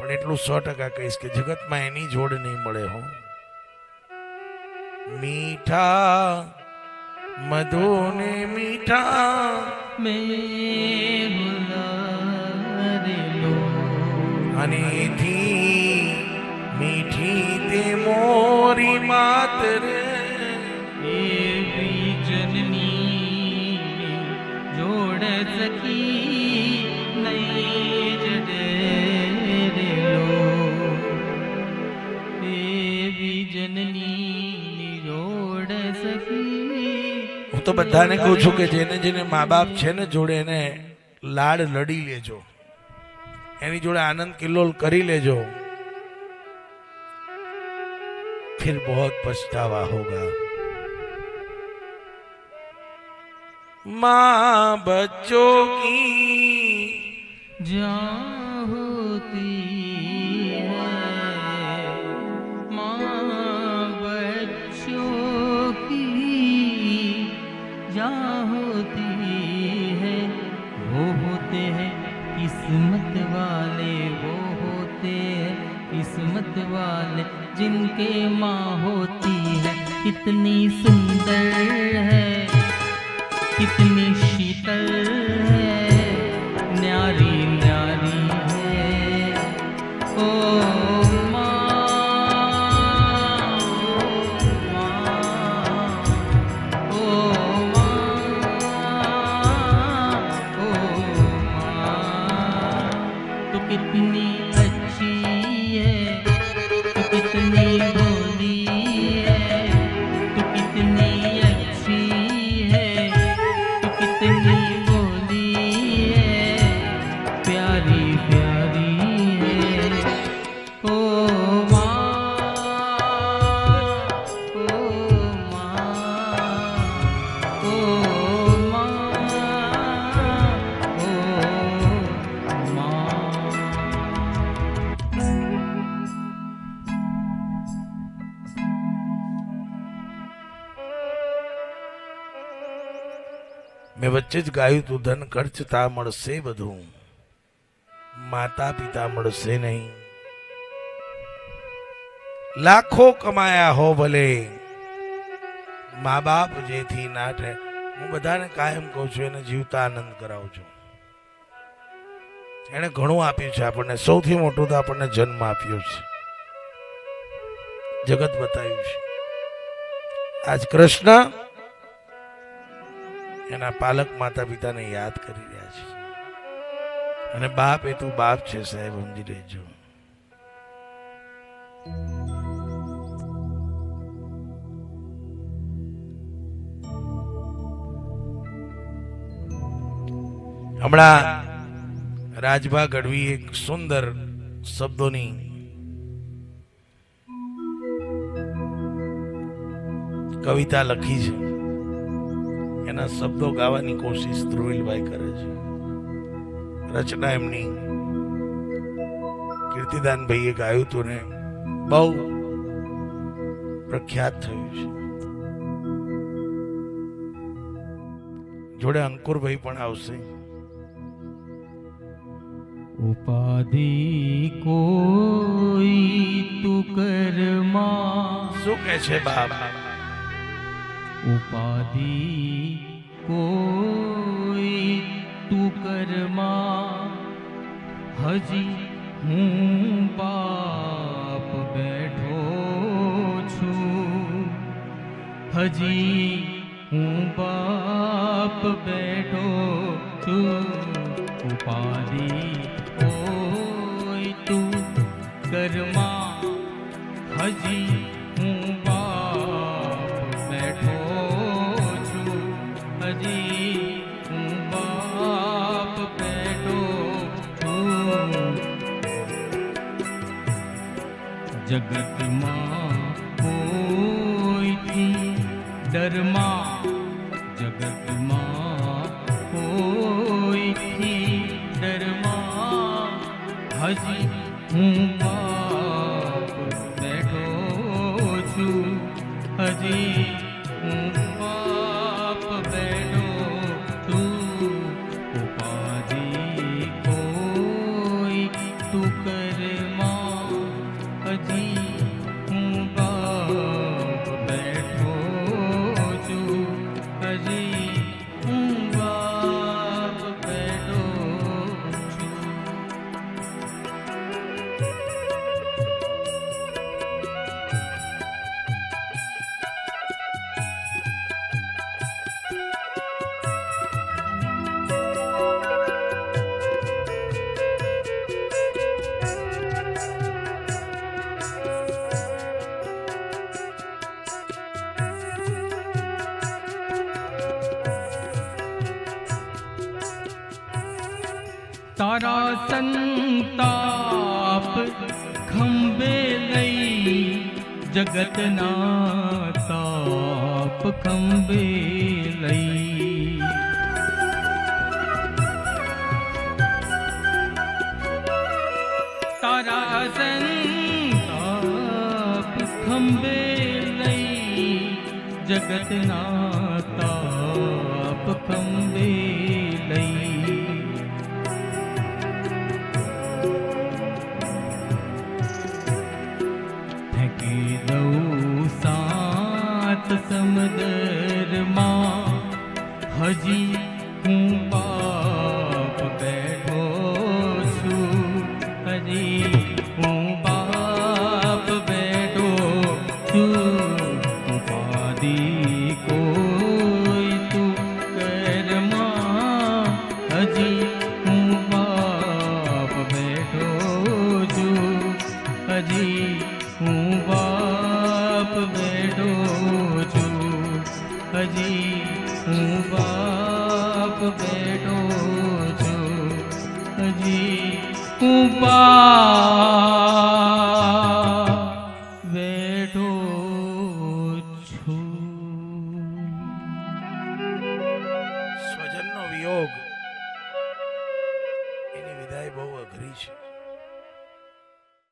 પણ એટલું 100% કહીશ કે જગતમાં એની જોડ નહીં મળે હો. મીઠા મધુ ને મીઠા અનેથી મીઠી તે મોરી માતર એવી જનની જોડ સખી નહીં જડે રેલો એવી જનની જોડ સખી. હું તો બધાને કહું છું કે જેને જેને મા બાપ છે ને જોડે એને લાડ લડી લેજો, એની જોડે આનંદ કિલ્લોલ કરી લેજો, फिर बहुत पछतावा होगा. माँ बच्चों की जहाँ होती है माँ बच्चों की जहाँ होती है वो होते हैं किस्मत वाले, वो होते हैं किस्मत वाले जिनके माँ होती है. कितनी सुंदर है, कितनी शीतल है, न्यारी न्यारी है. ओ कितनी अच्छी है, तू कितनी भोली है, तू कितनी अच्छी है, तू कितनी भोली है, प्यारी प्यारी है. ओ माँ, ओ माँ, ओ माँ, ओ माँ. મેં વચ્ચે જ ગાયું તું ધન ખર્ચતા મળશે બધું, માતા પિતા મળશે નહીં. લાખો કમાયા હો ભલે, મા બાપ જેથી ના થાય. હું બધાને કાયમ કહું છું એને જીવતા આનંદ કરાવજો. એને ઘણું આપ્યું છે આપણને, સૌથી મોટું તો આપણને જન્મ આપ્યો છે, જગત બતાવ્યું છે. આજ કૃષ્ણ એના પાલક માતા પિતાને યાદ કરી રહ્યા છે. અને બાપ એ તું બાપ છે સાહેબ, સમજી લેજો. હમણાં રાજભા ગઢવી એક સુંદર શબ્દોની કવિતા લખી છે. એના શબ્દો ગાવાની કોશિશ ધ્રુવીલભાઈ કરે છે. રચના એમની કીર્તિદાનભાઈએ ગાયું હતું ને બહુ પ્રખ્યાત થયું છે. જોડે અંકુરભાઈ પણ આવશે. ઉપાધિ કોઈ તું કરમાં, શું કે છે બાપ? ઉપાધિ કોઈ તું કરમાં, હજી હું બાપ બેઠો છું, હજી હું બાપ બેઠો છું. ઉપાધિ કોઈ તું કરમાં, હજી હું બાપ બેઠો છું, હજી હું બાપ બેઠો છું. જગતમાં કોઈથી ડરમાં, જગતમાં કોઈથી ડરમાં, હજી હું બાપ બેઠો છું, હજી હું બાપ બેઠો છું. ઉપાધિ કોઈ તું કરમાં. તારા સંતાપ ખંભે લઈ જગતના તાપ ખંભે લઈ તારા સંતાપ ખંભે લઈ જગતના તાપ ખંભે લઈ ફેંકી દઉં સાત સમુદ્રમાં હજી હું પાપ બેઠો છું હજી હું પાપ બેઠો છું ઉપાધિ કોઈ તું કરમાં હજી હું પાપ બેઠો છું હજી હું પાપ બેઠો છું હજી હું પાપ બેઠો છું હજી હું પાપ બેઠો છું. સ્વજનનો વિયોગ એની વિદાય બહુ અઘરી છે.